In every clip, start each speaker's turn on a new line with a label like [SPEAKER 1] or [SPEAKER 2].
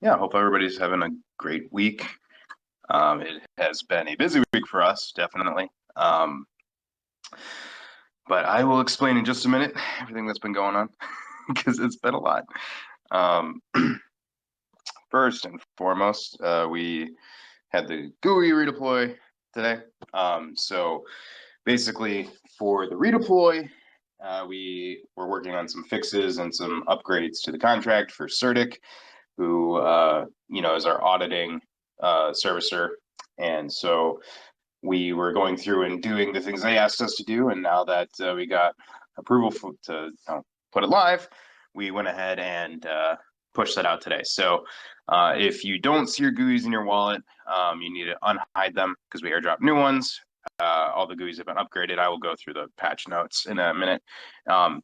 [SPEAKER 1] Yeah, hope everybody's having a great week. It has been a busy week for us, definitely. But I will explain in just a minute everything that's been going on because it's been a lot. Um, First and foremost, we had the GUI redeploy today. So basically, for the redeploy, we were working on some fixes and some upgrades to the contract for Certic, who is our auditing servicer. And so we were going through and doing the things they asked us to do. And now that we got approval to put it live, we went ahead and pushed that out today. So if you don't see your GUIs in your wallet, you need to unhide them because we airdrop new ones. All the GUIs have been upgraded. I will go through the patch notes in a minute.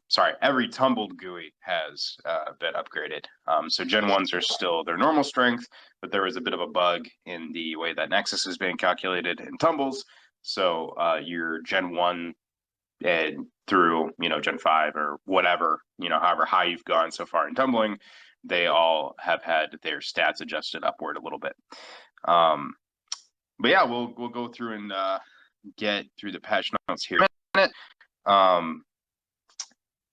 [SPEAKER 1] Sorry, every tumbled GUI has been upgraded. So Gen 1s are still their normal strength, but there was a bit of a bug in the way that Nexus is being calculated in tumbles. So your Gen 1 and through, Gen 5 or whatever, however high you've gone so far in tumbling, they all have had their stats adjusted upward a little bit. But yeah, we'll go through and get through the patch notes here in a minute.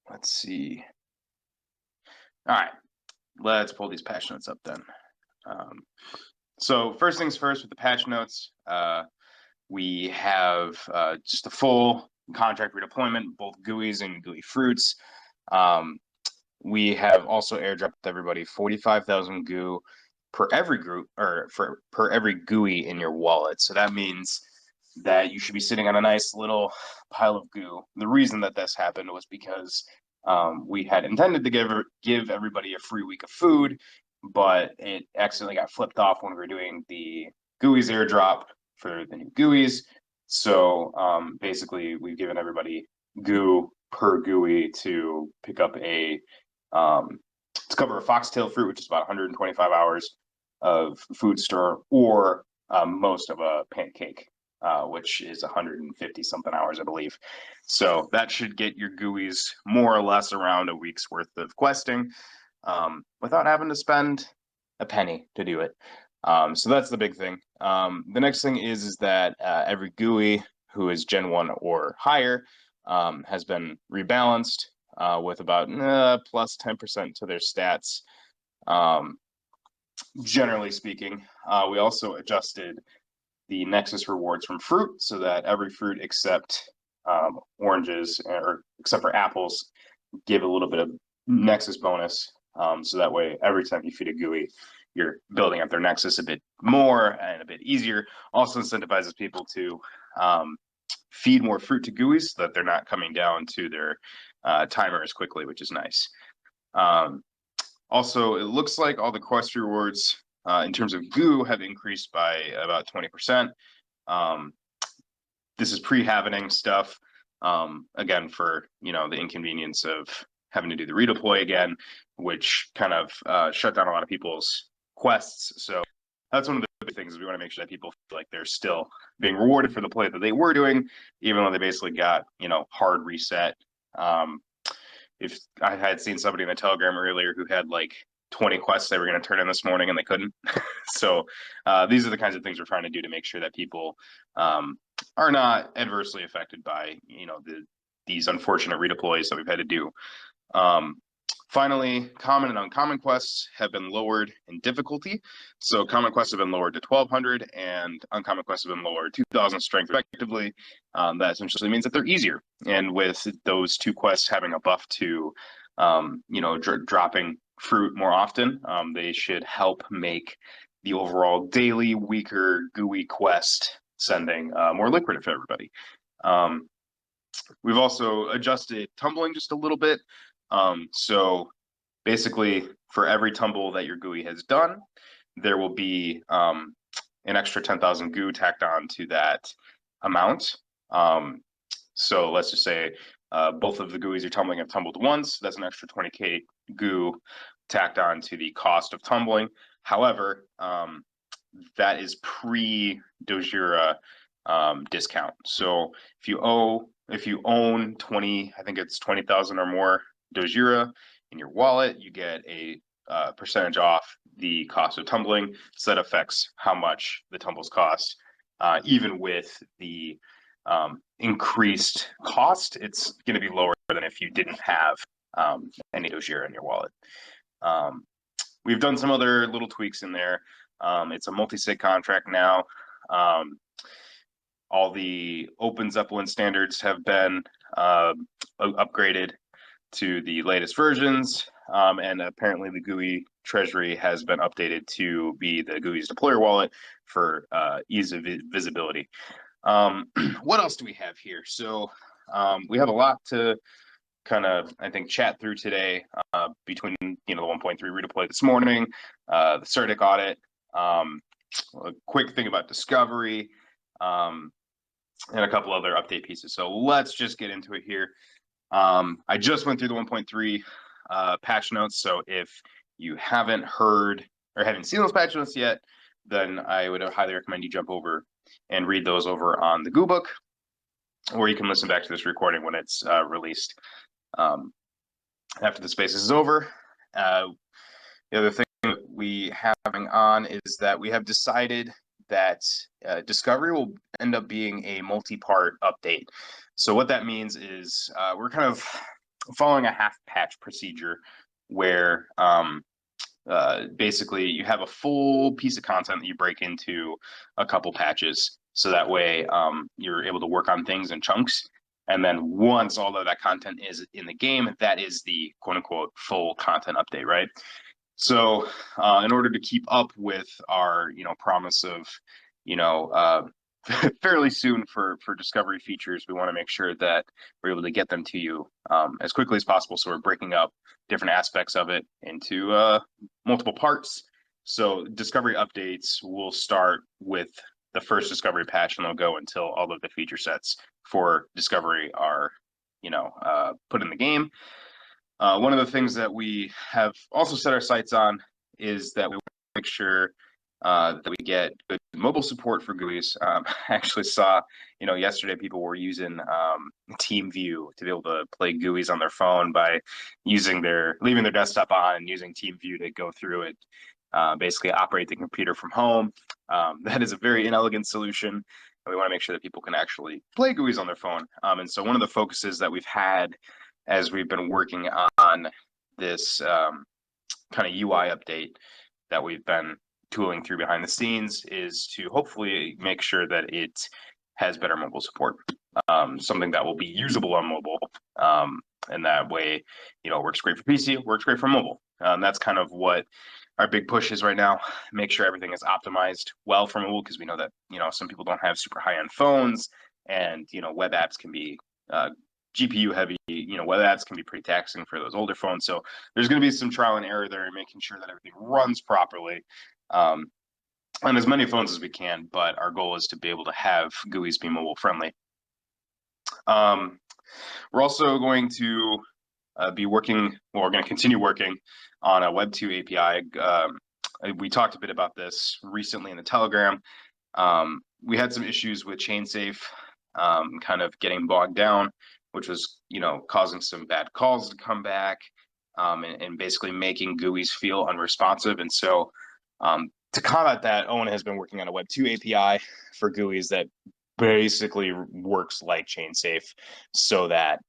[SPEAKER 1] Let's see. All right, let's pull these patch notes up then. So first things first with the patch notes, we have just a full contract redeployment, both GUIs and GUI fruits. We have also airdropped everybody 45,000 GU per every group or per every GUI in your wallet. So that means that you should be sitting on a nice little pile of goo. The reason that this happened was because we had intended to give everybody a free week of food, but it accidentally got flipped off when we were doing the GUIs airdrop for the new GUIs. So basically, we've given everybody goo per GUI to pick up to cover a foxtail fruit, which is about 125 hours of food store, or most of a pancake, which is 150 something hours, I believe. So that should get your GUIs more or less around a week's worth of questing without having to spend a penny to do it. So that's the big thing. The next thing is that every GUI who is Gen 1 or higher has been rebalanced with about plus 10% to their stats. Generally speaking, we also adjusted the Nexus rewards from fruit so that every fruit except oranges or except for apples give a little bit of Nexus bonus. So that way, every time you feed a GUI, you're building up their Nexus a bit more and a bit easier. Also incentivizes people to feed more fruit to GUIs so that they're not coming down to their timer as quickly, which is nice. Also, it looks like all the quest rewards in terms of goo have increased by about 20%. This is pre-happening stuff. Again, for the inconvenience of having to do the redeploy again, which kind of shut down a lot of people's quests. So that's one of the big things is we want to make sure that people feel like they're still being rewarded for the play that they were doing, even though they basically got hard reset. If I had seen somebody in the Telegram earlier who had like 20 quests they were going to turn in this morning and they couldn't. So these are the kinds of things we're trying to do to make sure that people are not adversely affected by these unfortunate redeploys that we've had to do. Finally, common and uncommon quests have been lowered in difficulty. So common quests have been lowered to 1200 and uncommon quests have been lowered to 2000 strength respectively. That essentially means that they're easier. And with those two quests having a buff to, dropping fruit more often, they should help make the overall daily weaker GUI quest sending more lucrative for everybody. We've also adjusted tumbling just a little bit. So basically, for every tumble that your GUI has done, there will be an extra 10,000 GU tacked on to that amount. So let's just say both of the GUIs you're tumbling have tumbled once. That's an extra 20K GU tacked on to the cost of tumbling. However, that is pre-Dogira discount. So if you own 20, I think it's 20,000 or more Dogira in your wallet, you get a percentage off the cost of tumbling, so that affects how much the tumbles cost. Even with the increased cost, it's going to be lower than if you didn't have any Dogira in your wallet. We've done some other little tweaks in there. It's a multi-sig contract now. All the open Zeppelin standards have been upgraded to the latest versions, and apparently the Gooey treasury has been updated to be the Gooey's deployer wallet for ease of visibility. What else do we have here? So we have a lot to kind of, I think, chat through today, between the 1.3 redeploy this morning, the CERTIC audit, a quick thing about discovery, and a couple other update pieces. So let's just get into it here. I just went through the 1.3 patch notes, so if you haven't heard or haven't seen those patch notes yet, then I would highly recommend you jump over and read those over on the Goo book, or you can listen back to this recording when it's released after the space is over. The other thing that we having on is that we have decided that Discovery will end up being a multi-part update. So what that means is we're kind of following a half patch procedure where basically you have a full piece of content that you break into a couple patches. So that way you're able to work on things in chunks. And then once all of that content is in the game, that is the quote unquote full content update, right? So in order to keep up with our, promise of, fairly soon for discovery features, we want to make sure that we're able to get them to you as quickly as possible. So we're breaking up different aspects of it into multiple parts. So discovery updates will start with the first discovery patch, and they'll go until all of the feature sets for discovery are, put in the game. One of the things that we have also set our sights on is that we want to make sure that we get good mobile support for Gooeys. I actually saw, yesterday people were using TeamView to be able to play Gooeys on their phone by leaving their desktop on and using TeamView to go through it, basically operate the computer from home. That is a very inelegant solution. And we want to make sure that people can actually play Gooeys on their phone. And so one of the focuses that we've had as we've been working on this kind of UI update that we've been tooling through behind the scenes is to hopefully make sure that it has better mobile support, something that will be usable on mobile. And that way, it works great for PC, works great for mobile. That's kind of what our big push is right now. Make sure everything is optimized well for mobile, because we know that, some people don't have super high-end phones, and, web apps can be GPU heavy, web apps can be pretty taxing for those older phones. So there's going to be some trial and error there, making sure that everything runs properly on as many phones as we can. But our goal is to be able to have Gooeys be mobile friendly. We're also going to we're going to continue working on a Web2 API. We talked a bit about this recently in the Telegram. We had some issues with ChainSafe kind of getting bogged down, which was, causing some bad calls to come back, and basically making Gooeys feel unresponsive. And so to combat that, Owen has been working on a Web2 API for Gooeys that basically works like ChainSafe, so that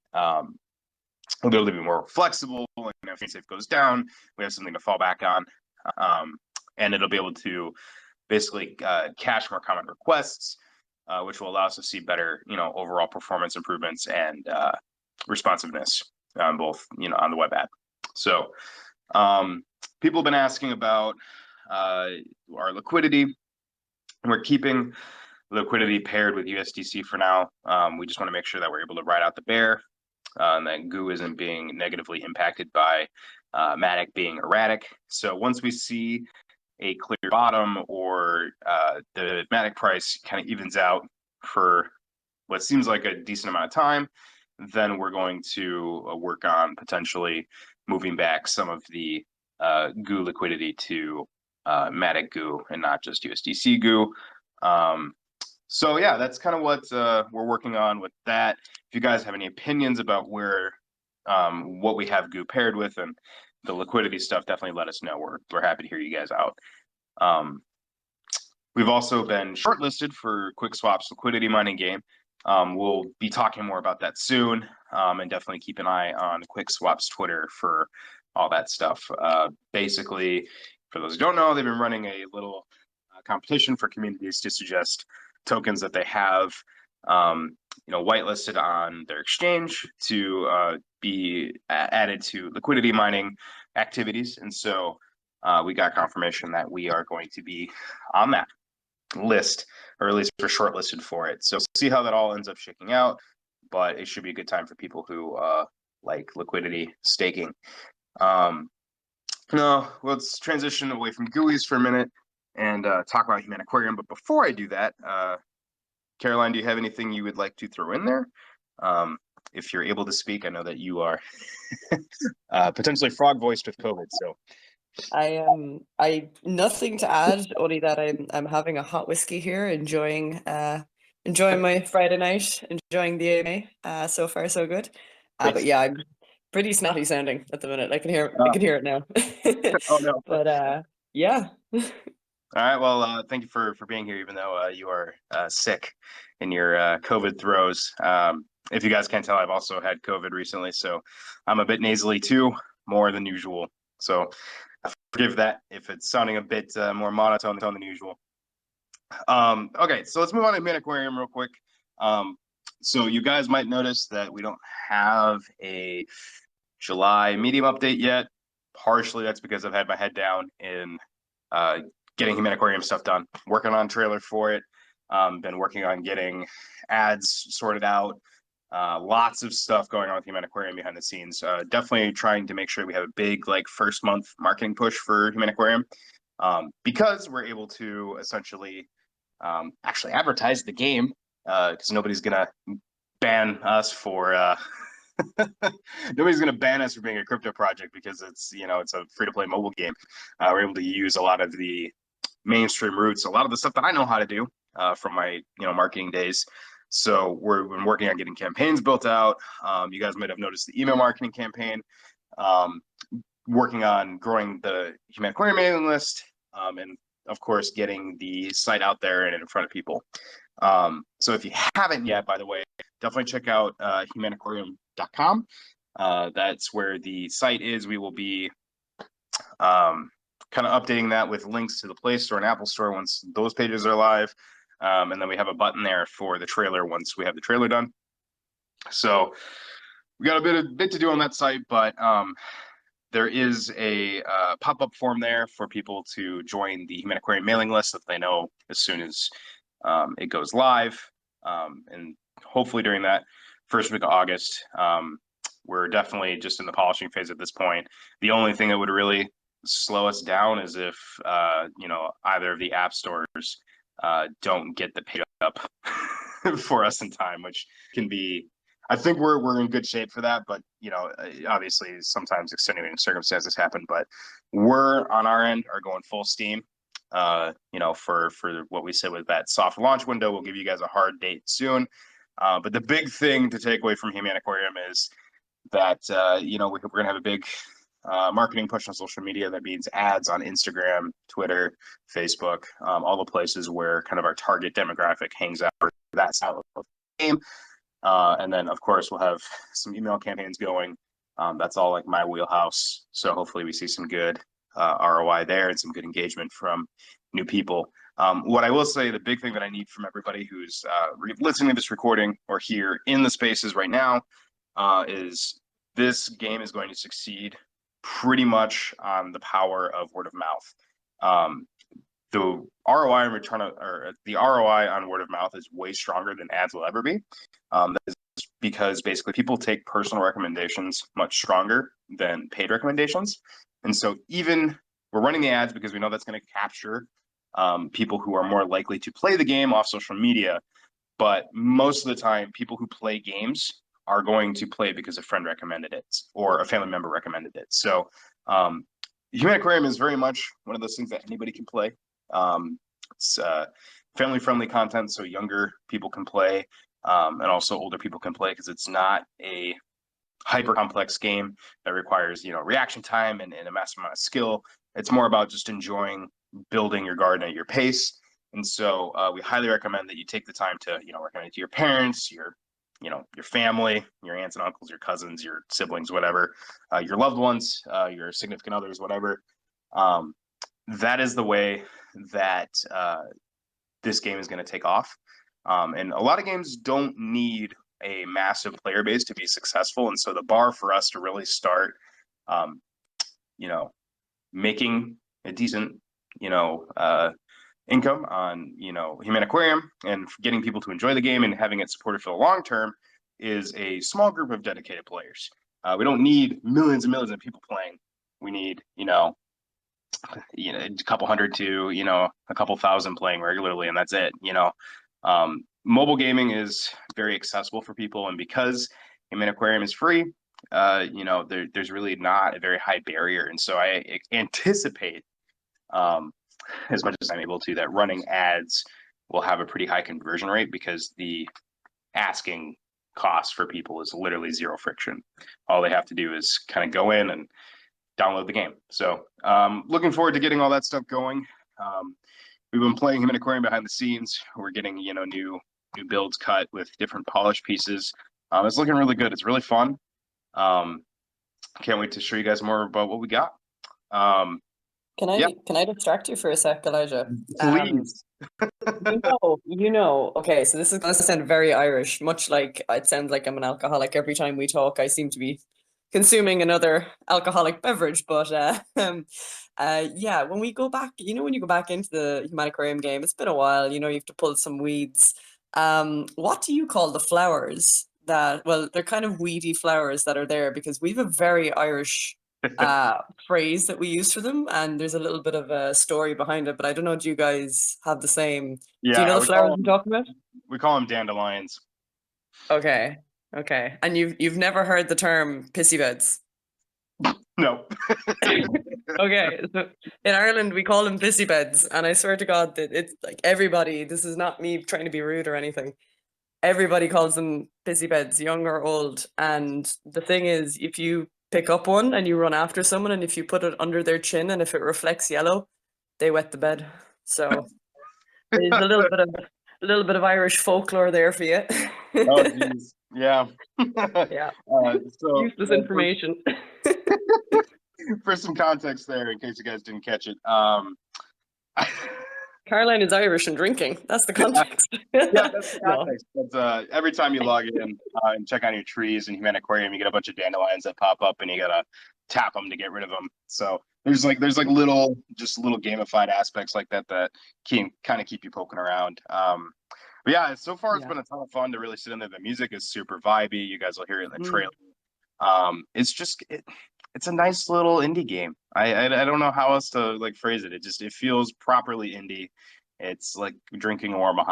[SPEAKER 1] we'll be able to be more flexible. And if ChainSafe goes down, we have something to fall back on. And it'll be able to basically cache more common requests, which will allow us to see better, overall performance improvements and responsiveness on both, on the web app. So people have been asking about our liquidity. We're keeping liquidity paired with USDC for now. We just want to make sure that we're able to ride out the bear, and that Goo isn't being negatively impacted by Matic being erratic. So once we see a clear bottom, or the Matic price kind of evens out for what seems like a decent amount of time, then we're going to work on potentially moving back some of the Goo liquidity to Matic Goo and not just USDC Goo. So yeah, that's kind of what we're working on with that. If you guys have any opinions about what we have Goo paired with, and the liquidity stuff, definitely let us know. We're happy to hear you guys out. Um, we've also been shortlisted for QuickSwap's liquidity mining game. We'll be talking more about that soon, and definitely keep an eye on QuickSwap's Twitter for all that stuff. Basically, for those who don't know, they've been running a little competition for communities to suggest tokens that they have, whitelisted on their exchange to be added to liquidity mining activities. And so we got confirmation that we are going to be on that list, or at least we're shortlisted for it. So see how that all ends up shaking out, but it should be a good time for people who like liquidity staking. No, let's transition away from Gooeys for a minute and talk about Humaniquarium. But before I do that, Caroline, do you have anything you would like to throw in there? If you're able to speak, I know that you are potentially frog voiced with COVID. So
[SPEAKER 2] I nothing to add, only that I'm having a hot whiskey here, enjoying my Friday night, enjoying the AMA. So far so good. But yeah, I'm pretty snotty sounding at the minute. I can hear it now.
[SPEAKER 1] Oh no.
[SPEAKER 2] But yeah.
[SPEAKER 1] All right. Well, thank you for being here, even though you are sick in your COVID throes. If you guys can't tell, I've also had COVID recently, so I'm a bit nasally too, more than usual. So forgive that if it's sounding a bit more monotone than usual. Okay, so let's move on to Humaniquarium real quick. So you guys might notice that we don't have a July Medium update yet. Partially that's because I've had my head down in getting Humaniquarium stuff done, working on trailer for it, been working on getting ads sorted out, lots of stuff going on with Humaniquarium behind the scenes. Definitely trying to make sure we have a big first month marketing push for Humaniquarium, because we're able to essentially actually advertise the game, because nobody's gonna ban us for nobody's going to ban us for being a crypto project because it's a free-to-play mobile game. We're able to use a lot of the mainstream routes, a lot of the stuff that I know how to do from my marketing days. So we've been working on getting campaigns built out. You guys might have noticed the email marketing campaign, working on growing the Humaniquarium mailing list, and of course getting the site out there and in front of people. So if you haven't yet, by the way, definitely check out humaniquarium.com. That's where the site is. We will be kind of updating that with links to the Play Store and Apple Store once those pages are live. And then we have a button there for the trailer once we have the trailer done. So we got a bit to do on that site, but there is a pop-up form there for people to join the Humaniquarium mailing list that they know as soon as it goes live. And hopefully during that first week of August. We're definitely just in the polishing phase at this point. The only thing that would really slow us down is if either of the app stores don't get the page up for us in time, which can be. I think we're in good shape for that, but obviously sometimes extenuating circumstances happen. But we're on our end are going full steam. For what we said with that soft launch window, we'll give you guys a hard date soon. But the big thing to take away from Humaniquarium is that we're going to have a big marketing push on social media. That means ads on Instagram, Twitter, Facebook, all the places where kind of our target demographic hangs out for that style of game. And then, of course, we'll have some email campaigns going. That's all like my wheelhouse. So hopefully we see some good ROI there and some good engagement from new people. What I will say, the big thing that I need from everybody who's listening to this recording or here in the spaces right now is this game is going to succeed pretty much on the power of word of mouth. The ROI the ROI on word of mouth is way stronger than ads will ever be. That is because basically people take personal recommendations much stronger than paid recommendations. And so even we're running the ads because we know that's going to capture people who are more likely to play the game off social media. But most of the time, people who play games are going to play because a friend recommended it or a family member recommended it. So Humaniquarium is very much one of those things that anybody can play. It's family-friendly content, so younger people can play, and also older people can play because it's not a hyper complex game that requires, reaction time and a massive amount of skill. It's more about just enjoying building your garden at your pace. And so we highly recommend that you take the time to, recommend it to your parents, your family, your aunts and uncles, your cousins, your siblings, whatever, your loved ones, your significant others, whatever. That is the way that this game is going to take off. And a lot of games don't need a massive player base to be successful. And so the bar for us to really start, you know, making a decent, income on, Humaniquarium and getting people to enjoy the game and having it supported for the long term is a small group of dedicated players. We don't need millions and millions of people playing. We need, a couple hundred to, a couple thousand playing regularly, and that's it. Mobile gaming is very accessible for people, and because Humaniquarium is free, there's really not a very high barrier, and so I anticipate, as much as I'm able to, that running ads will have a pretty high conversion rate because the asking cost for people is literally zero friction. All they have to do is kind of go in and download the game. So looking forward to getting all that stuff going. We've been playing Humaniquarium behind the scenes. We're getting, new builds cut with different polish pieces. It's looking really good. It's really fun. Can't wait to show you guys more about what we got.
[SPEAKER 2] Can I distract you for a sec, Elijah?
[SPEAKER 1] Please.
[SPEAKER 2] Okay, so this is going to sound very Irish, much like it sounds like I'm an alcoholic. Every time we talk, I seem to be consuming another alcoholic beverage. But when we go back, when you go back into the Humaniquarium game, it's been a while, you have to pull some weeds. What do you call the flowers they're kind of weedy flowers that are there? Because we have a very Irish phrase that we use for them, and there's a little bit of a story behind it, but I don't know, do you guys have the same? Do you know the flowers I'm talking about?
[SPEAKER 1] We call them dandelions.
[SPEAKER 2] Okay. And you've never heard the term pissy beds?
[SPEAKER 1] No.
[SPEAKER 2] Okay, so in Ireland we call them pissy beds, and I swear to God that it's like everybody, this is not me trying to be rude or anything, everybody calls them pissy beds, young or old. And the thing is, if you pick up one and you run after someone, and if you put it under their chin, and if it reflects yellow, they wet the bed. So there's a little bit of Irish folklore there for you.
[SPEAKER 1] Oh, geez. Yeah.
[SPEAKER 2] Yeah.
[SPEAKER 1] So
[SPEAKER 2] useless information.
[SPEAKER 1] For some context there, in case you guys didn't catch it,
[SPEAKER 2] Caroline is Irish and drinking. That's the context.
[SPEAKER 1] Yeah, that's the context. That's, every time you log in and check on your trees in Humaniquarium, you get a bunch of dandelions that pop up, and you gotta tap them to get rid of them. So there's like little gamified aspects like that can kind of keep you poking around. But yeah, so far it's been a ton of fun to really sit in there. The music is super vibey. You guys will hear it in the trailer. It's a nice little indie game. I don't know how else to phrase it. It feels properly indie. It's like drinking a warm mug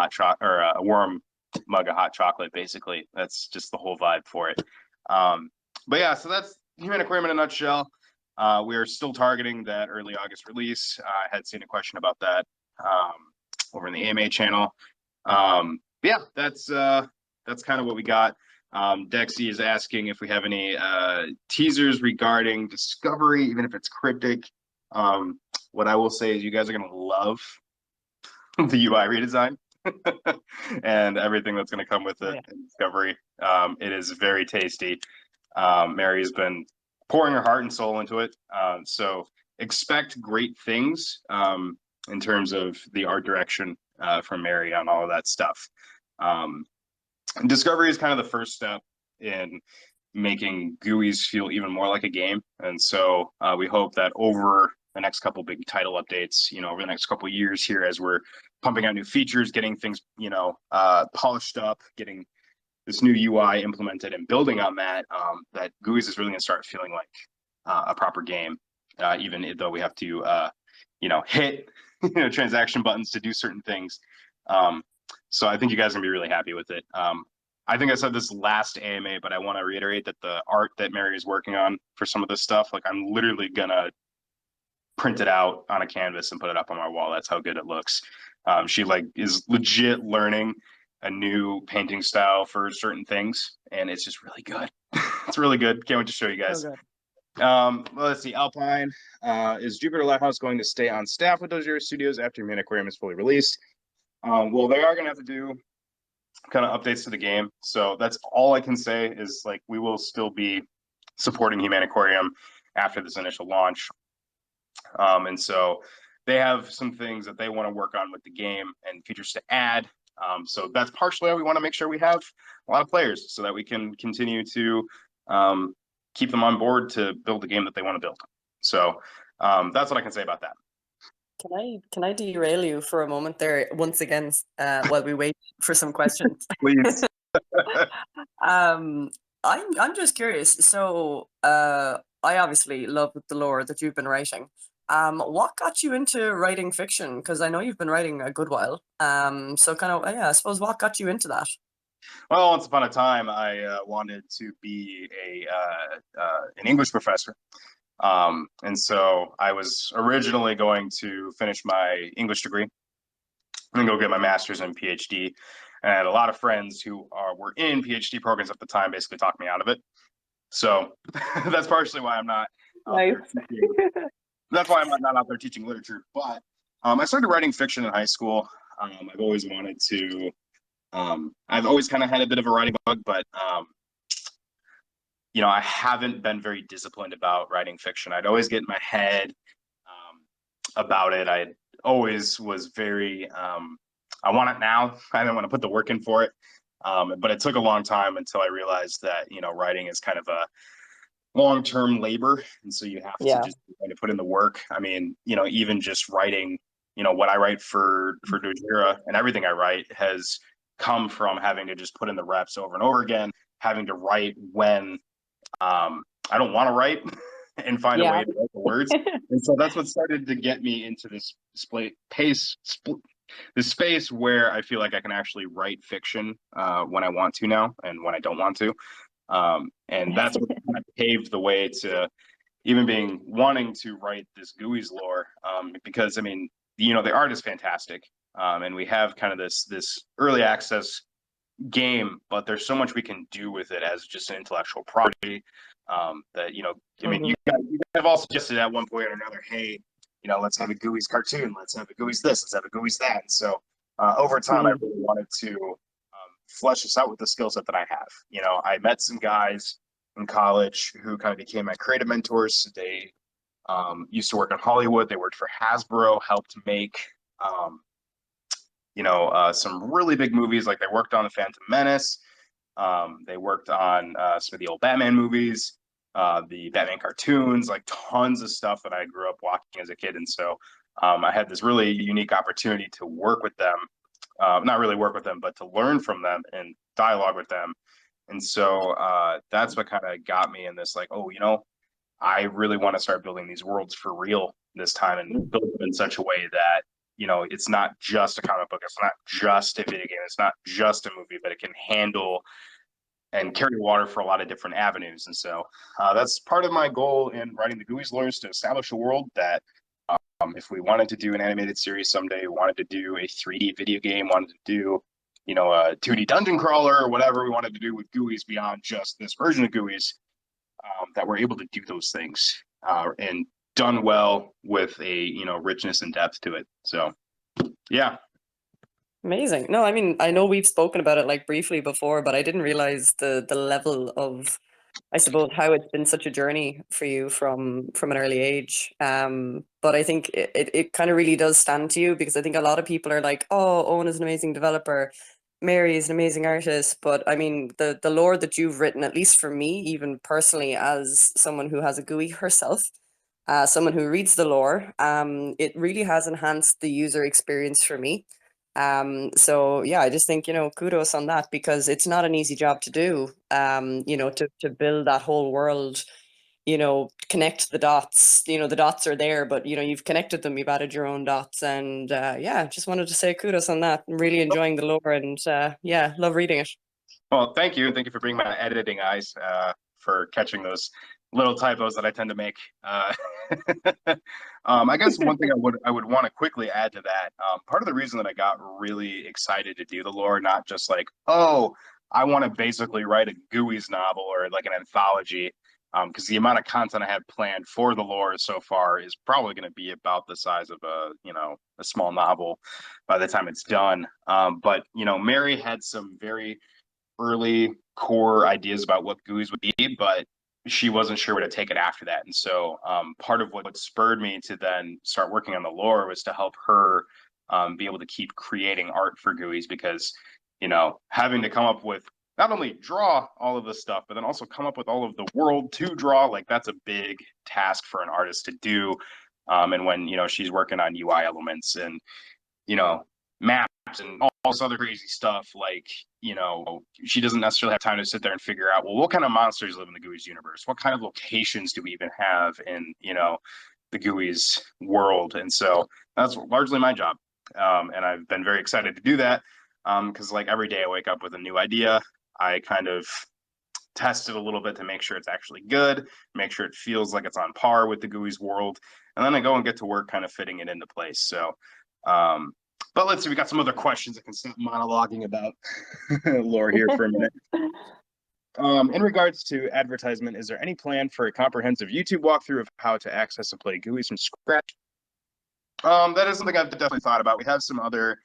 [SPEAKER 1] of hot chocolate, basically. That's just the whole vibe for it. But yeah, so that's Humaniquarium in a nutshell. We are still targeting that early August release. I had seen a question about that over in the AMA channel. Yeah, that's kind of what we got. Dexy is asking if we have any teasers regarding Discovery, even if it's cryptic. What I will say is you guys are going to love the UI redesign and everything that's going to come with it in Discovery. It is very tasty. Mary's been pouring her heart and soul into it. So expect great things in terms of the art direction from Mary on all of that stuff. Discovery is kind of the first step in making Gooeys feel even more like a game. And so we hope that over the next couple big title updates, over the next couple years here, as we're pumping out new features, getting things, polished up, getting this new UI implemented and building on that, that Gooeys is really going to start feeling like a proper game, even though we have to, hit, transaction buttons to do certain things. So I think you guys are going to be really happy with it. I think I said this last AMA, but I want to reiterate that the art that Mary is working on for some of this stuff, I'm literally going to print it out on a canvas and put it up on my wall. That's how good it looks. She is legit learning a new painting style for certain things, and it's just really good. It's really good. Can't wait to show you
[SPEAKER 2] So
[SPEAKER 1] guys.
[SPEAKER 2] good.
[SPEAKER 1] Well, let's see. Alpine, is Jupiter Lighthouse going to stay on staff with Dogira Studios after Humaniquarium is fully released? Well, they are going to have to do kind of updates to the game. So that's all I can say is like we will still be supporting Humaniquarium after this initial launch. And so they have some things that they want to work on with the game and features to add. So that's partially why we want to make sure we have a lot of players so that we can continue to keep them on board to build the game that they want to build. So that's what I can say about that.
[SPEAKER 2] Can I derail you for a moment there once again while we wait for some questions?
[SPEAKER 1] Please.
[SPEAKER 2] Um, I'm just curious. So, I obviously love the lore that you've been writing. What got you into writing fiction? Because I know you've been writing a good while. So kind of, yeah, I suppose what got you into that?
[SPEAKER 1] Well, once upon a time, I wanted to be an English professor. And so I was originally going to finish my English degree and go get my master's and PhD. And a lot of friends who were in PhD programs at the time basically talked me out of it. So that's partially why I'm not out there
[SPEAKER 2] Nice.
[SPEAKER 1] teaching. That's why I'm not out there teaching literature. But I started writing fiction in high school. I've always wanted to. I've always kind of had a bit of a writing bug, but I haven't been very disciplined about writing fiction. I'd always get in my head about it. I always was very, I want it now. I didn't want to put the work in for it. But it took a long time until I realized that, writing is kind of a long-term labor. And so you have to
[SPEAKER 2] Yeah.
[SPEAKER 1] just kind of put in the work. I mean, even just writing, what I write for Dogira and everything I write has come from having to just put in the reps over and over again, having to write when I don't want to write and find a
[SPEAKER 2] Yeah.
[SPEAKER 1] way to write the words. And so that's what started to get me into this this space where I feel like I can actually write fiction when I want to now and when I don't want to. And that's what kind of paved the way to even being wanting to write this Gooeys lore. Because I mean, the art is fantastic. And we have kind of this early access game, but there's so much we can do with it as just an intellectual property. That I mean,
[SPEAKER 2] Mhm.
[SPEAKER 1] you have all suggested at one point or another, hey, let's have a Gooeys cartoon, let's have a Gooeys this, let's have a Gooeys that. And so over time, I
[SPEAKER 2] Mhm.
[SPEAKER 1] really wanted to flesh this out with the skill set that I have. I met some guys in college who kind of became my creative mentors. They used to work in Hollywood. They worked for Hasbro, helped make some really big movies. Like they worked on The Phantom Menace. They worked on some of the old Batman movies, the Batman cartoons, like tons of stuff that I grew up watching as a kid. And so I had this really unique opportunity to work with them, not really work with them, but to learn from them and dialogue with them. And so that's what kind of got me in this, like, oh, I really want to start building these worlds for real this time and build them in such a way that it's not just a comic book, it's not just a video game, it's not just a movie, but it can handle and carry water for a lot of different avenues. And so that's part of my goal in writing the Gooeys Lore, is to establish a world that if we wanted to do an animated series someday, wanted to do a 3D video game, wanted to do a 2D dungeon crawler or whatever we wanted to do with Gooeys beyond just this version of Gooeys, that we're able to do those things and done well with a richness and depth to it. So yeah.
[SPEAKER 2] Amazing. No, I mean, I know we've spoken about it like briefly before, but I didn't realize the level of, I suppose, how it's been such a journey for you from an early age. But I think it kind of really does stand to you, because I think a lot of people are like, oh, Owen is an amazing developer, Mary is an amazing artist. But I mean, the lore that you've written, at least for me, even personally, as someone who has a GUI herself, someone who reads the lore, it really has enhanced the user experience for me. So yeah, I just think, kudos on that, because it's not an easy job to do. To build that whole world, connect the dots. The dots are there, but you've connected them, you've added your own dots. And yeah, just wanted to say kudos on that. I'm really enjoying the lore, and yeah, love reading it.
[SPEAKER 1] Well, thank you. Thank you for bringing my editing eyes, for catching those little typos that I tend to make. I guess one thing I would want to quickly add to that. Part of the reason that I got really excited to do the lore, not just like, oh, I want to basically write a Gooeys novel or like an anthology, because the amount of content I have planned for the lore so far is probably going to be about the size of a small novel by the time it's done. But Mary had some very early core ideas about what Gooeys would be, but she wasn't sure where to take it after that. And so part of what spurred me to then start working on the lore was to help her be able to keep creating art for Gooeys, because having to come up with not only draw all of this stuff, but then also come up with all of the world to draw, like that's a big task for an artist to do. And when she's working on UI elements and maps and all this other crazy stuff, like she doesn't necessarily have time to sit there and figure out, well, what kind of monsters live in the Gooeys universe, what kind of locations do we even have in the Gooeys world. And so that's largely my job, and I've been very excited to do that, because like every day I wake up with a new idea. I kind of test it a little bit to make sure it's actually good, make sure it feels like it's on par with the Gooeys world, and then I go and get to work kind of fitting it into place. So but let's see, we got some other questions. I can stop monologuing about lore here for a minute. In regards to advertisement, is there any plan for a comprehensive YouTube walkthrough of how to access and play Gooeys from scratch? That is something I've definitely thought about. We have some other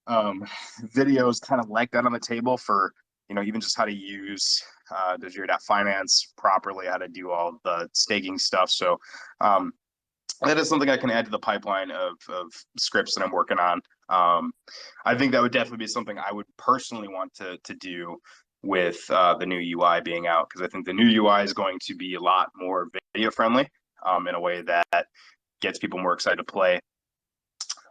[SPEAKER 1] videos kind of like that on the table for, even just how to use Dogira Finance properly, how to do all the staking stuff. So that is something I can add to the pipeline of scripts that I'm working on. I think that would definitely be something I would personally want to do with the new UI being out, because I think the new UI is going to be a lot more video friendly, in a way that gets people more excited to play.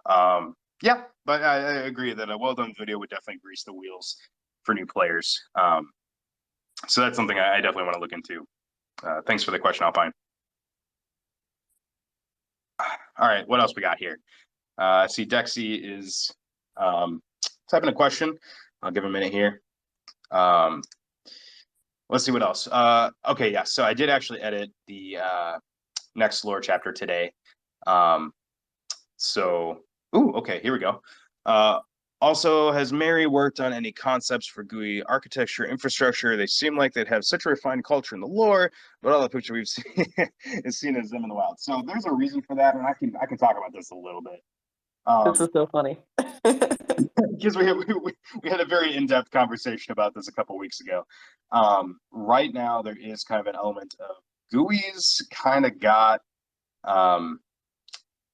[SPEAKER 1] Yeah, but I agree that a well-done video would definitely grease the wheels for new players. So that's something I definitely want to look into. Thanks for the question, Alpine. All right, what else we got here? I see Dexy is typing a question. I'll give him a minute here. Let's see what else. Okay, yeah, so I did actually edit the next lore chapter today. Okay, here we go. Also, has Mary worked on any concepts for GUI architecture, infrastructure? They seem like they'd have such a refined culture in the lore, but all the picture we've seen is seen as them in the wild. So there's a reason for that, and I can talk about this a little bit.
[SPEAKER 2] This is so funny.
[SPEAKER 1] Because we had a very in-depth conversation about this a couple weeks ago. Right now, there is kind of an element of GUIs kind of got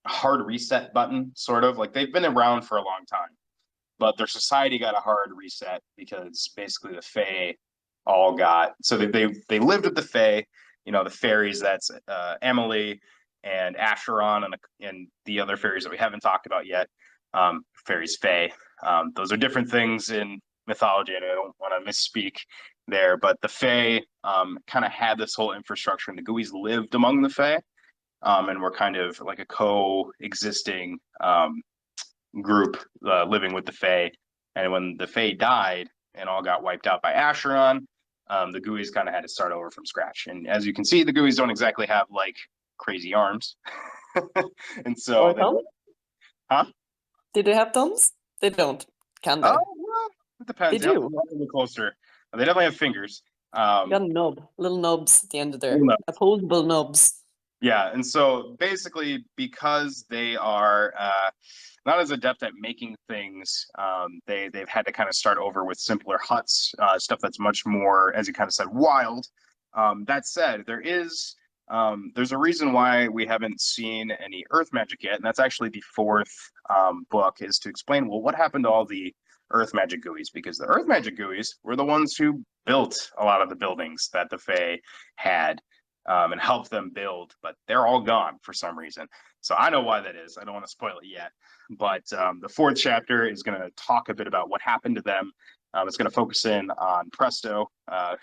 [SPEAKER 1] hard reset button, sort of like they've been around for a long time, but their society got a hard reset because basically the Fae all got, so they lived with the Fae, the fairies, that's Emily and Acheron and the other fairies that we haven't talked about yet. Fairies, Fae, those are different things in mythology, and I don't want to misspeak there, but the Fae kind of had this whole infrastructure, and the Gooeys lived among the Fae, and were kind of like a coexisting group living with the Fae. And when the Fae died and all got wiped out by Acheron, the Gooeys kind of had to start over from scratch. And as you can see, the Gooeys don't exactly have like crazy arms. And so
[SPEAKER 2] Or thumbs?
[SPEAKER 1] Huh?
[SPEAKER 2] Did they have thumbs? They don't. Can they?
[SPEAKER 1] Oh, well, it depends.
[SPEAKER 2] They
[SPEAKER 1] You
[SPEAKER 2] do.
[SPEAKER 1] have to look a little closer. They definitely have fingers.
[SPEAKER 2] You got a nub, little nubs at the end of there, opposable nubs.
[SPEAKER 1] Yeah, and so basically, because they are not as adept at making things, they've had to kind of start over with simpler huts, stuff that's much more, as you kind of said, wild. That said, there's a reason why we haven't seen any Earth magic yet, and that's actually the fourth book, is to explain, well, what happened to all the Earth magic Gooeys? Because the Earth magic Gooeys were the ones who built a lot of the buildings that the Fae had. And help them build, but they're all gone for some reason. So I know why that is. I don't want to spoil it yet, but the fourth chapter is going to talk a bit about what happened to them. It's going to focus in on Presto,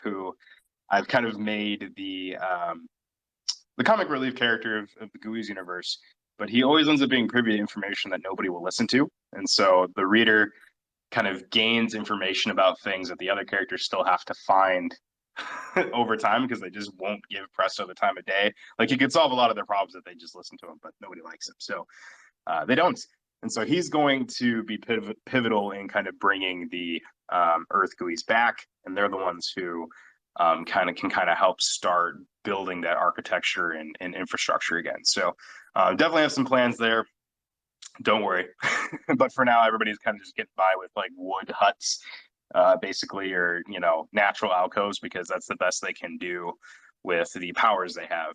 [SPEAKER 1] who I've kind of made the comic relief character of the Gooeys universe, but he always ends up being privy to information that nobody will listen to, and so the reader kind of gains information about things that the other characters still have to find over time, because they just won't give Presto the time of day. Like, he could solve a lot of their problems if they just listen to him, but nobody likes him, so they don't. And so he's going to be pivotal in kind of bringing the Earth Gooeys back, and they're the ones who kind of help start building that architecture and infrastructure again. So definitely have some plans there. Don't worry. But for now, everybody's kind of just getting by with like wood huts, basically, or natural alcoves, because that's the best they can do with the powers they have.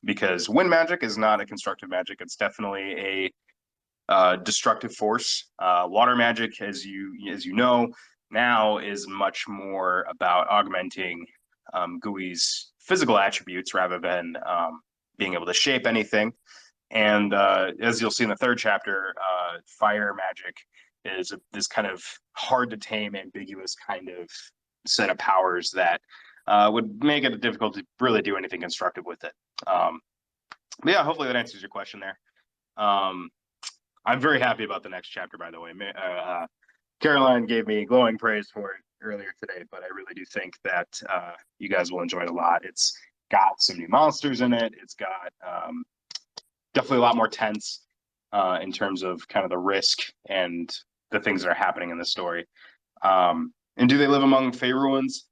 [SPEAKER 1] Because wind magic is not a constructive magic; it's definitely a destructive force. Water magic, as you know, now is much more about augmenting Gooey's physical attributes rather than being able to shape anything. And as you'll see in the third chapter, fire magic is this kind of hard to tame, ambiguous kind of set of powers that would make it difficult to really do anything constructive with it. But yeah, hopefully that answers your question there. I'm very happy about the next chapter, by the way. Caroline gave me glowing praise for it earlier today, but I really do think that you guys will enjoy it a lot. It's got some new monsters in it. It's got definitely a lot more tense in terms of kind of the risk and the things that are happening in the story. And do they live among Fey ruins?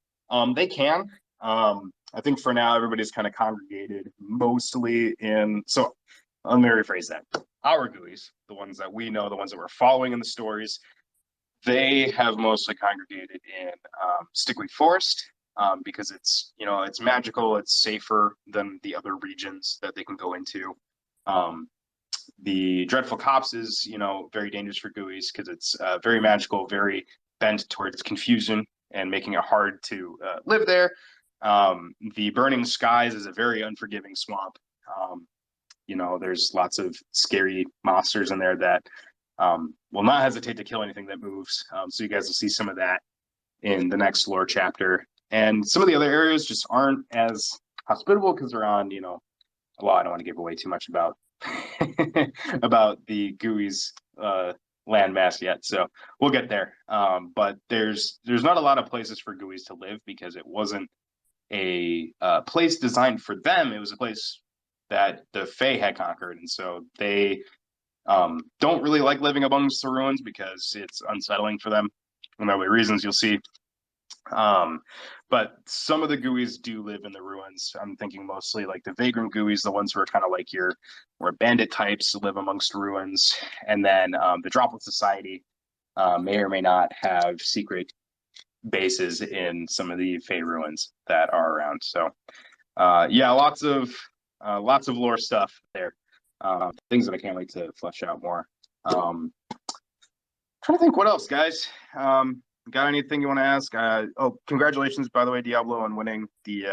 [SPEAKER 1] They can. I think for now, everybody's kind of congregated mostly in. So let me rephrase that. Our Gooeys, the ones that we know, the ones that we're following in the stories, they have mostly congregated in Stickweed Forest because it's it's magical, it's safer than the other regions that they can go into. The Dreadful Copse is very dangerous for Gooeys because it's very magical, very bent towards confusion and making it hard to live there. The Burning Skies is a very unforgiving swamp. There's lots of scary monsters in there that will not hesitate to kill anything that moves. So you guys will see some of that in the next lore chapter. And some of the other areas just aren't as hospitable because they're on, well, I don't want to give away too much about about the Gooeys landmass yet. So we'll get there. But there's not a lot of places for Gooeys to live because it wasn't a place designed for them. It was a place that the Fae had conquered, and so they don't really like living amongst the ruins because it's unsettling for them. And there'll be reasons you'll see. But some of the Gooeys do live in the ruins. I'm thinking mostly like the Vagrant Gooeys, the ones who are kind of like your more bandit types, live amongst ruins. And then the Droplet Society may or may not have secret bases in some of the Fey ruins that are around. So yeah, lots of lore stuff there. Things that I can't wait to flesh out more. Trying to think what else, guys. Got anything you want to ask? Oh, congratulations, by the way, Diablo, on winning the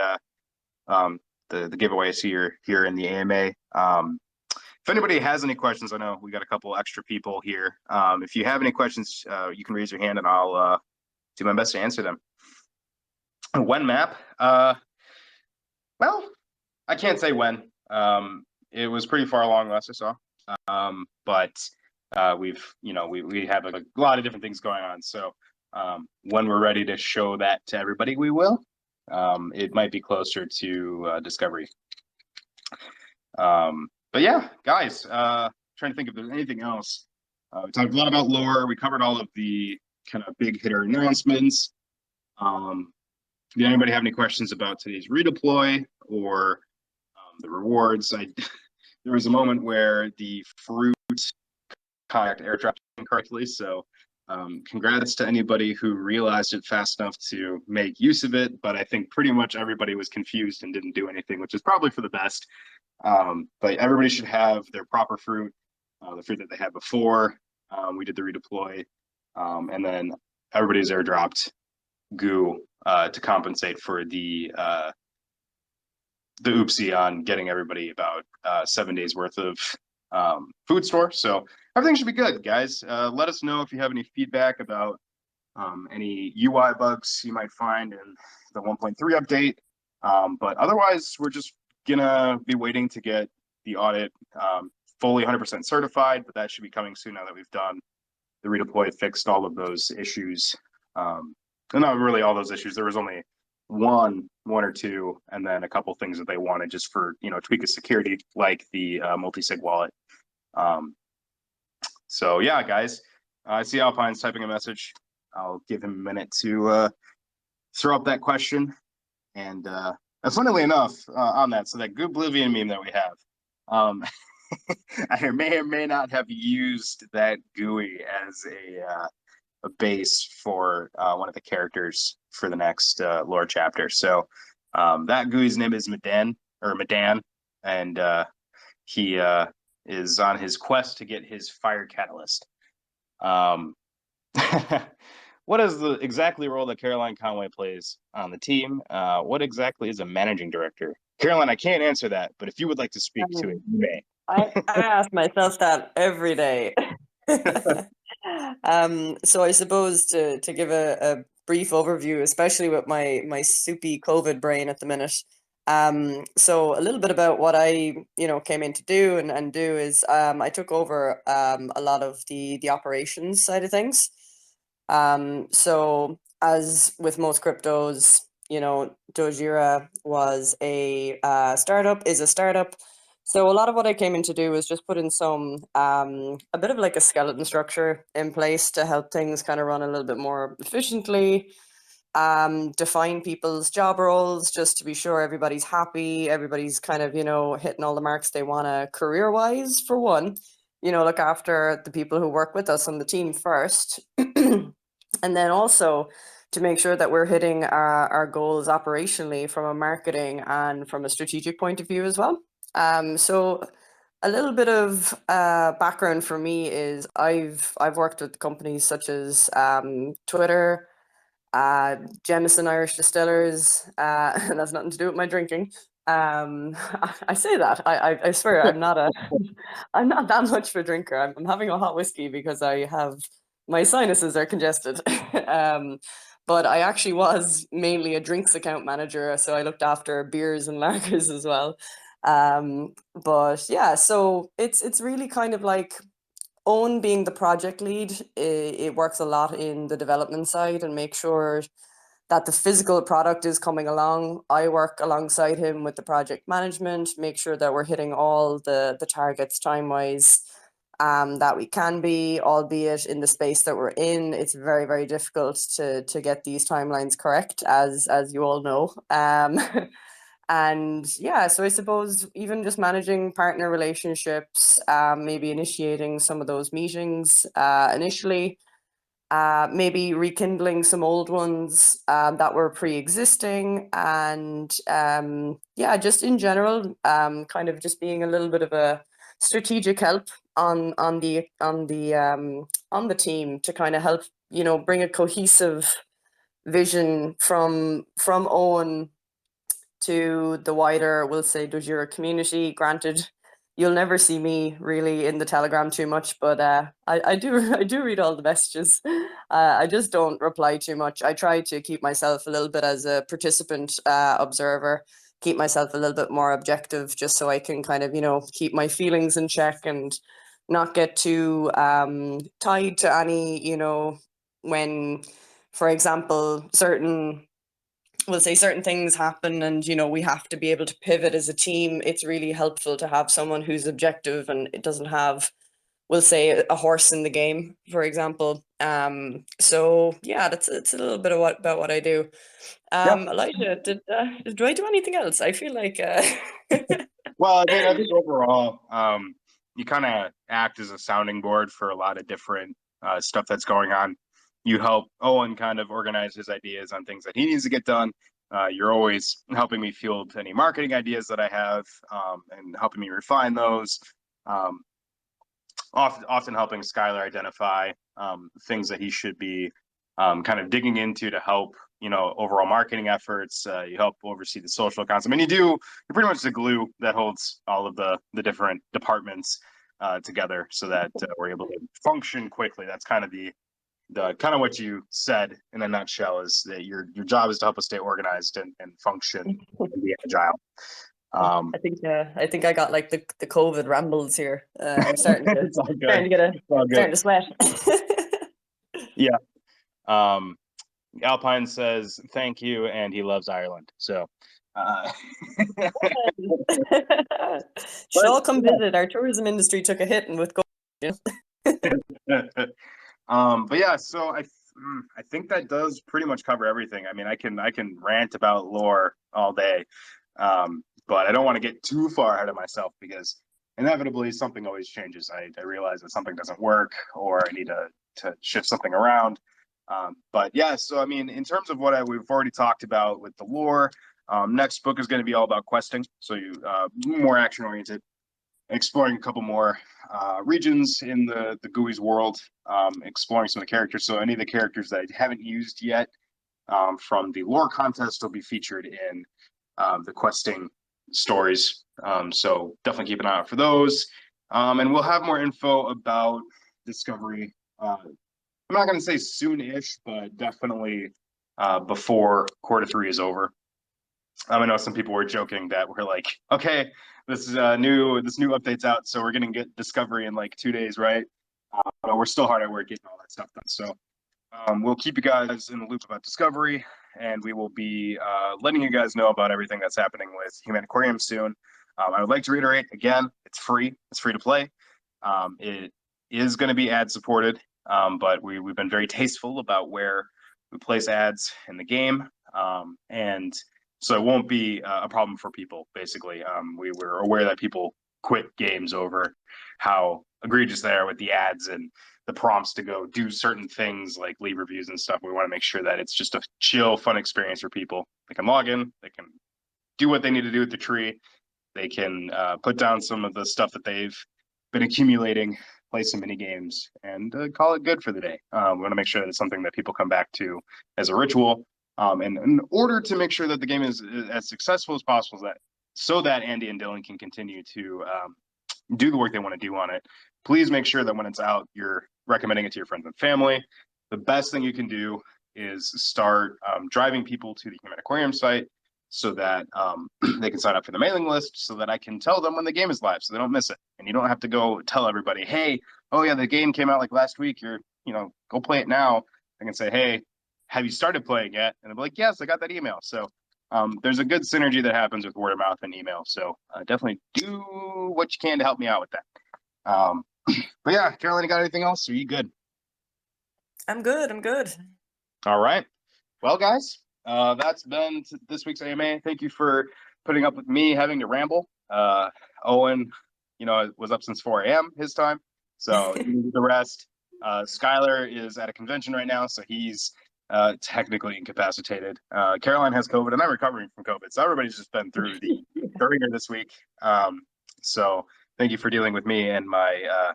[SPEAKER 1] giveaway. I see you're here in the AMA. If anybody has any questions, I know we got a couple extra people here. If you have any questions, you can raise your hand and I'll do my best to answer them. When map? Well, I can't say when. It was pretty far along last I saw. But we have a lot of different things going on. So when we're ready to show that to everybody, we will. It might be closer to Discovery. But yeah, guys, trying to think if there's anything else. We talked a lot about lore. We covered all of the kind of big hitter announcements. Did anybody have any questions about today's redeploy or the rewards? There was a moment where the fruit contact airdropped incorrectly, so congrats to anybody who realized it fast enough to make use of it, but I think pretty much everybody was confused and didn't do anything, which is probably for the best. But everybody should have their proper fruit, the fruit that they had before we did the redeploy, and then everybody's airdropped goo to compensate for the oopsie on getting everybody about 7 days worth of food store. So everything should be good, guys. Let us know if you have any feedback about any UI bugs you might find in the 1.3 update. But otherwise, we're just gonna be waiting to get the audit fully 100% certified, but that should be coming soon now that we've done the redeploy, fixed all of those issues. And not really all those issues. There was only one or two, and then a couple things that they wanted just for tweak of security, like the multi-sig wallet. So yeah, guys, I see Alpine's typing a message. I'll give him a minute to throw up that question. And funnily enough, on that, so that good Oblivion meme that we have, um, I may or may not have used that GUI as a base for one of the characters for the next lore chapter. So that GUI's name is Madan, and he is on his quest to get his fire catalyst. Um, what is the exactly role that Caroline Conway plays on the team? What exactly is a managing director? Caroline, I can't answer that, but if you would like to speak to it, you may.
[SPEAKER 2] I ask myself that every day. So I suppose to give a brief overview, especially with my soupy COVID brain at the minute. So a little bit about what I came in to do and do is I took over a lot of the operations side of things. So as with most cryptos, Dogira was a startup, is a startup. So a lot of what I came in to do was just put in some a bit of like a skeleton structure in place to help things kind of run a little bit more efficiently. Define people's job roles just to be sure everybody's happy, everybody's kind of hitting all the marks they want to career wise for one. Look after the people who work with us on the team first, and then also to make sure that we're hitting our goals operationally from a marketing and from a strategic point of view as well. So a little bit of background for me is I've worked with companies such as Twitter, Jameson Irish Distillers, and that's nothing to do with my drinking. I say that I swear I'm not a I'm not that much of a drinker. I'm having a hot whiskey because I have my sinuses are congested. But I actually was mainly a drinks account manager, so I looked after beers and lagers as well. But yeah, so it's really kind of like Owen being the project lead, it works a lot in the development side and make sure that the physical product is coming along. I work alongside him with the project management, make sure that we're hitting all the targets time wise that we can be, albeit in the space that we're in. It's very, very difficult to get these timelines correct, as you all know. And yeah, so I suppose even just managing partner relationships, maybe initiating some of those meetings initially, maybe rekindling some old ones that were pre-existing, and yeah, just in general, kind of just being a little bit of a strategic help on the team to kind of help bring a cohesive vision from Owen to the wider, we'll say, Dogira community. Granted, you'll never see me really in the Telegram too much, but I do I do read all the messages. I just don't reply too much. I try to keep myself a little bit as a participant observer, keep myself a little bit more objective, just so I can kind of keep my feelings in check and not get too tied to any when, for example, we'll say certain things happen and we have to be able to pivot as a team. It's really helpful to have someone who's objective and it doesn't have, we'll say, a horse in the game, for example. So yeah, it's a little bit of about what I do.
[SPEAKER 1] Yeah.
[SPEAKER 2] Elijah, do I do anything else? I feel like
[SPEAKER 1] Well, I think overall, you kind of act as a sounding board for a lot of different stuff that's going on. You help Owen kind of organize his ideas on things that he needs to get done. You're always helping me field any marketing ideas that I have, and helping me refine those. Um, often helping Skylar identify things that he should be kind of digging into to help overall marketing efforts. You help oversee the social accounts. I mean, you're pretty much the glue that holds all of the different departments together so that we're able to function quickly. That's kind of the kind of what you said in a nutshell, is that your job is to help us stay organized and function and be agile.
[SPEAKER 2] I think I got like the COVID rambles here. I'm
[SPEAKER 1] It's all good. It's all
[SPEAKER 2] starting
[SPEAKER 1] good.
[SPEAKER 2] to sweat.
[SPEAKER 1] Yeah. Um, Alpine says thank you, and he loves Ireland. So,
[SPEAKER 2] Should
[SPEAKER 1] but
[SPEAKER 2] all come
[SPEAKER 1] yeah,
[SPEAKER 2] visit. Our tourism industry took a hit, and with COVID,
[SPEAKER 1] But yeah, so I think that does pretty much cover everything. I mean, I can rant about lore all day, but I don't want to get too far ahead of myself because inevitably something always changes. I realize that something doesn't work or I need to shift something around. But yeah, so I mean, in terms of what we've already talked about with the lore, next book is going to be all about questing, so you more action oriented, exploring a couple more regions in the Gooeys world, exploring some of the characters. So any of the characters that I haven't used yet from the lore contest will be featured in the questing stories. So definitely keep an eye out for those. And we'll have more info about Discovery. I'm not going to say soon-ish, but definitely before quarter 3 is over. I know some people were joking that we're like, okay, this is new update's out, so we're gonna get Discovery in like 2 days, right? But we're still hard at work getting all that stuff done. So we'll keep you guys in the loop about Discovery, and we will be letting you guys know about everything that's happening with Humaniquarium soon. I would like to reiterate again, it's free. It's free to play. It is going to be ad supported, but we've been very tasteful about where we place ads in the game, and so it won't be a problem for people. Basically, we were aware that people quit games over how egregious they are with the ads and the prompts to go do certain things like leave reviews and stuff. We want to make sure that it's just a chill, fun experience for people. They can log in, they can do what they need to do with the tree. They can put down some of the stuff that they've been accumulating, play some mini games, and call it good for the day. We want to make sure that it's something that people come back to as a ritual. And in order to make sure that the game is as successful as possible, so that Andy and Dylan can continue to do the work they want to do on it, please make sure that when it's out, you're recommending it to your friends and family. The best thing you can do is start driving people to the Humaniquarium site so that they can sign up for the mailing list so that I can tell them when the game is live so they don't miss it. And you don't have to go tell everybody, hey, oh yeah, the game came out like last week. Go play it now. I can say, hey, have you started playing yet? And they'll be like, yes, I got that email. So there's a good synergy that happens with word of mouth and email. So definitely do what you can to help me out with that. But yeah, Caroline, you got anything else? Are you good?
[SPEAKER 2] I'm good. I'm good.
[SPEAKER 1] All right. Well, guys, that's been this week's AMA. Thank you for putting up with me having to ramble. Owen, was up since 4 a.m. his time, so he needed the rest. Skylar is at a convention right now, so he's technically incapacitated. Caroline has COVID, and I'm recovering from COVID, so everybody's just been through the ringer this week. So thank you for dealing with me and my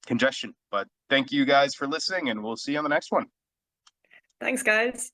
[SPEAKER 1] congestion. But thank you guys for listening, and we'll see you on the next one.
[SPEAKER 2] Thanks, guys.